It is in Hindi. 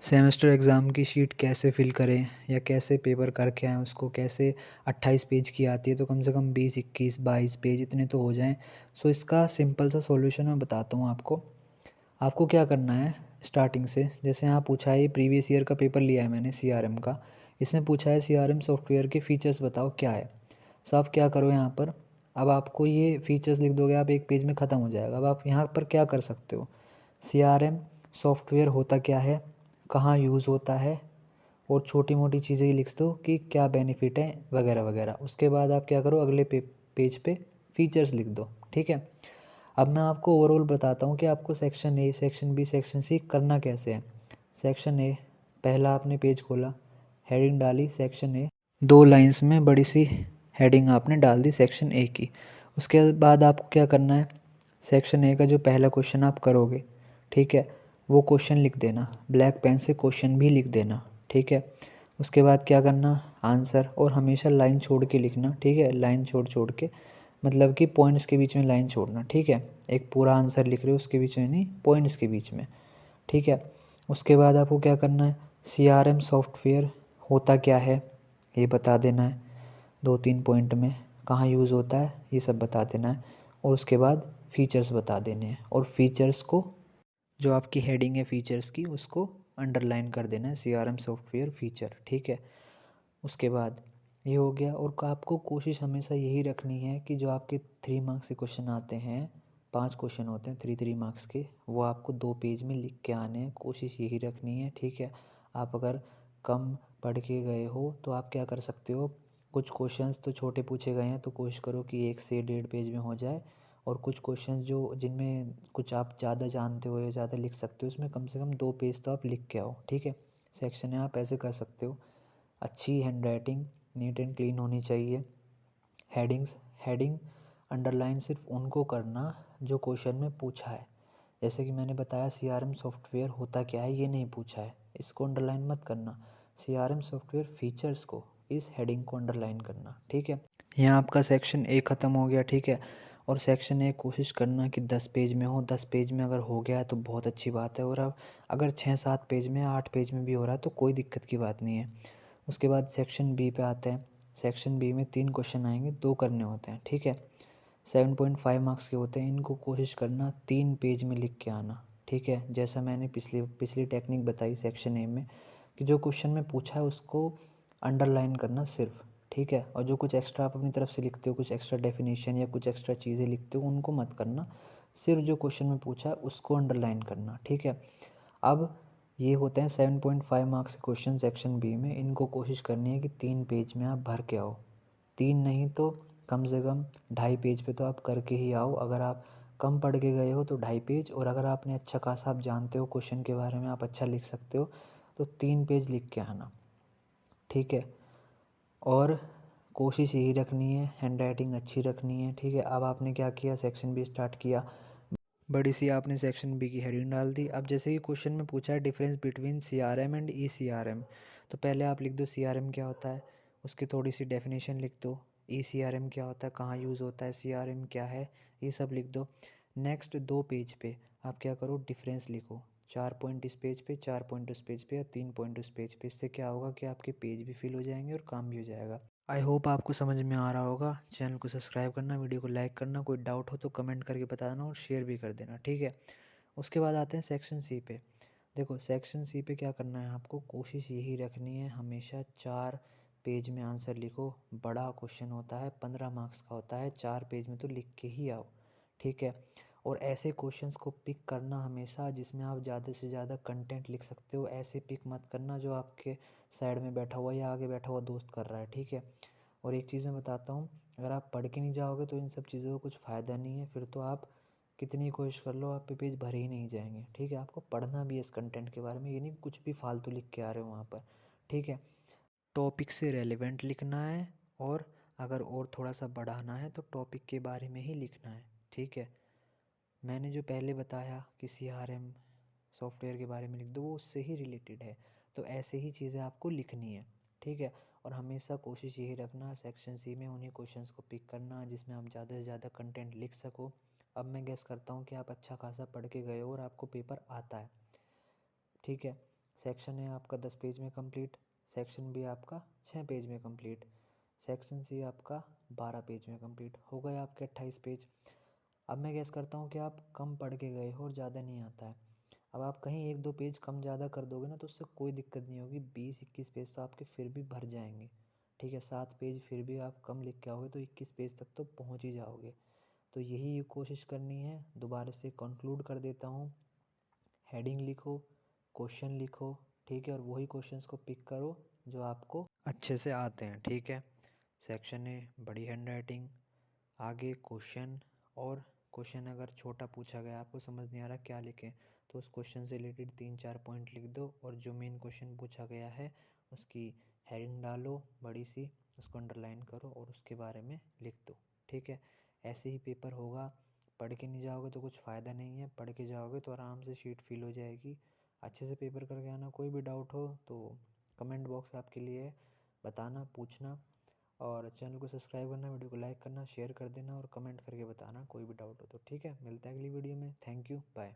सेमेस्टर एग्ज़ाम की शीट कैसे फिल करें या कैसे पेपर करके आएँ, उसको कैसे 28 पेज की आती है तो कम से कम 20, 21, 22 पेज इतने तो हो जाएँ। सो इसका सिंपल सा सॉल्यूशन मैं बताता हूँ आपको। आपको क्या करना है स्टार्टिंग से, जैसे यहाँ पूछा है, ये प्रीवियस ईयर का पेपर लिया है मैंने सीआरएम का। इसमें पूछा है सीआरएम सॉफ्टवेयर के फीचर्स बताओ क्या है। सो आप क्या करो यहाँ पर, अब आपको ये फीचर्स लिख दोगे आप, एक पेज में ख़त्म हो जाएगा। अब आप यहाँ पर क्या कर सकते हो, सीआरएम सॉफ्टवेयर होता क्या है, कहाँ यूज़ होता है, और छोटी मोटी चीज़ें लिख दो कि क्या बेनिफिट है वगैरह वगैरह। उसके बाद आप क्या करो, अगले पेज पे फीचर्स लिख दो। ठीक है। अब मैं आपको ओवरऑल बताता हूँ कि आपको section A, section B, section C करना कैसे है। सेक्शन ए, पहला आपने पेज खोला, हेडिंग डाली सेक्शन ए, 2 लाइन्स में बड़ी सी हेडिंग आपने डाल दी सेक्शन ए की। उसके बाद आपको क्या करना है, सेक्शन ए का जो पहला क्वेश्चन आप करोगे, ठीक है, वो क्वेश्चन लिख देना, ब्लैक पेन से क्वेश्चन भी लिख देना। ठीक है। उसके बाद क्या करना, आंसर, और हमेशा लाइन छोड़ के लिखना। ठीक है, लाइन छोड़ छोड़ के, मतलब कि पॉइंट्स के बीच में लाइन छोड़ना। ठीक है, एक पूरा आंसर लिख रहे हो उसके बीच में नहीं, पॉइंट्स के बीच में। ठीक है। उसके बाद आपको क्या करना है, सीआरएम सॉफ्टवेयर होता क्या है ये बता देना है, 2-3 पॉइंट में कहाँ यूज़ होता है ये सब बता देना है। और उसके बाद फीचर्स बता देने हैं, और फीचर्स को, जो आपकी हेडिंग है फीचर्स की, उसको अंडरलाइन कर देना है, सीआरएम सॉफ्टवेयर फीचर। ठीक है। उसके बाद ये हो गया। और आपको कोशिश हमेशा यही रखनी है कि जो आपके 3 मार्क्स के क्वेश्चन आते हैं, 5 क्वेश्चन होते हैं 3 मार्क्स के, वो आपको 2 पेज में लिख के आने हैं, कोशिश यही रखनी है। ठीक है। आप अगर कम पढ़ के गए हो तो आप क्या कर सकते हो, कुछ क्वेश्चंस तो छोटे पूछे गए हैं तो कोशिश करो कि 1 से 1.5 पेज में हो जाए। और कुछ क्वेश्चंस जो जिनमें कुछ आप ज़्यादा जानते हो या ज़्यादा लिख सकते हो, उसमें कम से कम 2 पेज तो आप लिख के आओ। ठीक है। सेक्शन है, आप ऐसे कर सकते हो। अच्छी हैंडराइटिंग, नीट एंड क्लीन होनी चाहिए। हेडिंग अंडरलाइन सिर्फ उनको करना जो क्वेश्चन में पूछा है। जैसे कि मैंने बताया सीआरएम सॉफ्टवेयर होता क्या है, ये नहीं पूछा है, इसको अंडरलाइन मत करना। सीआरएम सॉफ्टवेयर फीचर्स को, इस हेडिंग को अंडरलाइन करना। ठीक है। यहाँ आपका सेक्शन ए ख़त्म हो गया। ठीक है। और सेक्शन ए कोशिश करना कि 10 पेज में हो। 10 पेज में अगर हो गया है तो बहुत अच्छी बात है, और अब अगर 6-7 पेज में, 8 पेज में भी हो रहा है तो कोई दिक्कत की बात नहीं है। उसके बाद सेक्शन बी पे आते हैं। सेक्शन बी में 3 क्वेश्चन आएंगे, 2 करने होते हैं। ठीक है। 7.5 मार्क्स के होते हैं, इनको कोशिश करना 3 पेज में लिख के आना। ठीक है। जैसा मैंने पिछली पिछली टेक्निक बताई सेक्शन ए में, कि जो क्वेश्चन में पूछा है उसको अंडरलाइन करना सिर्फ। ठीक है। और जो कुछ एक्स्ट्रा आप अपनी तरफ से लिखते हो, कुछ एक्स्ट्रा डेफिनेशन या कुछ एक्स्ट्रा चीज़ें लिखते हो, उनको मत करना, सिर्फ जो क्वेश्चन में पूछा है उसको अंडरलाइन करना। ठीक है। अब ये होते हैं 7.5 मार्क्स के क्वेश्चन सेक्शन बी में, इनको कोशिश करनी है कि 3 पेज में आप भर के आओ। 3 नहीं तो कम से कम 2.5 पेज पे तो आप करके ही आओ। अगर आप कम पढ़ के गए हो तो 2.5 पेज, और अगर आपने अच्छा खासा, आप जानते हो क्वेश्चन के बारे में, आप अच्छा लिख सकते हो, तो 3 पेज लिख के आना। ठीक है। और कोशिश यही रखनी है, हैंडराइटिंग अच्छी रखनी है। ठीक है। अब आपने क्या किया, सेक्शन बी स्टार्ट किया, बड़ी सी आपने सेक्शन बी की हेडिंग डाल दी। अब जैसे कि क्वेश्चन में पूछा है डिफरेंस बिटवीन सीआरएम एंड ईसीआरएम, तो पहले आप लिख दो सीआरएम क्या होता है, उसकी थोड़ी सी डेफिनेशन लिख दो। ईसीआरएम क्या होता है, कहाँ यूज़ होता है, सीआरएम क्या है, ये सब लिख दो। नेक्स्ट 2 पेज पे आप क्या करो, डिफरेंस लिखो। 4 पॉइंट इस पेज पे, 4 पॉइंट उस पेज पे, या 3 पॉइंट उस पेज पे। इससे क्या होगा कि आपके पेज भी फिल हो जाएंगे और काम भी हो जाएगा। आई होप आपको समझ में आ रहा होगा। चैनल को सब्सक्राइब करना, वीडियो को लाइक करना, कोई डाउट हो तो कमेंट करके बता देना और शेयर भी कर देना। ठीक है। उसके बाद आते हैं सेक्शन सी पे। देखो सेक्शन सी पे क्या करना है आपको, कोशिश यही रखनी है, हमेशा 4 पेज में आंसर लिखो। बड़ा क्वेश्चन होता है, 15 मार्क्स का होता है, 4 पेज में तो लिख के ही आओ। ठीक है। और ऐसे क्वेश्चंस को पिक करना हमेशा जिसमें आप ज़्यादा से ज़्यादा कंटेंट लिख सकते हो। ऐसे पिक मत करना जो आपके साइड में बैठा हुआ या आगे बैठा हुआ दोस्त कर रहा है। ठीक है। और एक चीज़ मैं बताता हूँ, अगर आप पढ़ के नहीं जाओगे तो इन सब चीज़ों का कुछ फ़ायदा नहीं है, फिर तो आप कितनी कोशिश कर लो आप पे पेज भरे ही नहीं जाएंगे। ठीक है। आपको पढ़ना भी है इस कंटेंट के बारे में, ये नहीं कुछ भी फालतू लिख के आ रहे हो वहाँ पर। ठीक है। टॉपिक से रेलेवेंट लिखना है, और अगर और थोड़ा सा बढ़ाना है तो टॉपिक के बारे में ही लिखना है। ठीक है। मैंने जो पहले बताया कि सीआरएम सॉफ्टवेयर के बारे में लिख दो, वो उससे ही रिलेटेड है, तो ऐसे ही चीज़ें आपको लिखनी है। ठीक है। और हमेशा कोशिश यही रखना सेक्शन सी में उन्हीं क्वेश्चंस को पिक करना जिसमें आप ज़्यादा से ज़्यादा कंटेंट लिख सको। अब मैं गेस करता हूँ कि आप अच्छा खासा पढ़ के गए हो और आपको पेपर आता है। ठीक है। सेक्शन ए आपका 10 पेज में कंप्लीट, सेक्शन बी आपका 6 पेज में कंप्लीट, सेक्शन सी आपका 12 पेज में कंप्लीट। हो गए आपके 28 पेज। अब मैं गैस करता हूँ कि आप कम पढ़ के गए हो और ज़्यादा नहीं आता है। अब आप कहीं 1-2 पेज कम ज़्यादा कर दोगे ना तो उससे कोई दिक्कत नहीं होगी, 20-21 पेज तो आपके फिर भी भर जाएंगे। ठीक है, 7 पेज फिर भी आप कम लिख के आओगे तो 21 पेज तक तो पहुँच ही जाओगे। तो यही कोशिश करनी है। दोबारा से कंक्लूड कर देता हूँ। हेडिंग लिखो, क्वेश्चन लिखो, ठीक है, और वही क्वेश्चंस को पिक करो जो आपको अच्छे से आते हैं। ठीक है, सेक्शन ए बड़ी हैंड राइटिंग, आगे क्वेश्चन, और क्वेश्चन अगर छोटा पूछा गया आपको समझ नहीं आ रहा क्या लिखें तो उस क्वेश्चन से रिलेटेड 3-4 पॉइंट लिख दो, और जो मेन क्वेश्चन पूछा गया है उसकी हेडिंग डालो बड़ी सी, उसको अंडरलाइन करो और उसके बारे में लिख दो। ठीक है, ऐसे ही पेपर होगा। पढ़ के नहीं जाओगे तो कुछ फ़ायदा नहीं है, पढ़ के जाओगे तो आराम से शीट फिल हो जाएगी। अच्छे से पेपर करके आना। कोई भी डाउट हो तो कमेंट बॉक्स आपके लिए है, बताना, पूछना, और चैनल को सब्सक्राइब करना, वीडियो को लाइक करना, शेयर कर देना और कमेंट करके बताना कोई भी डाउट हो तो। ठीक है, मिलता है अगली वीडियो में। Thank you, bye.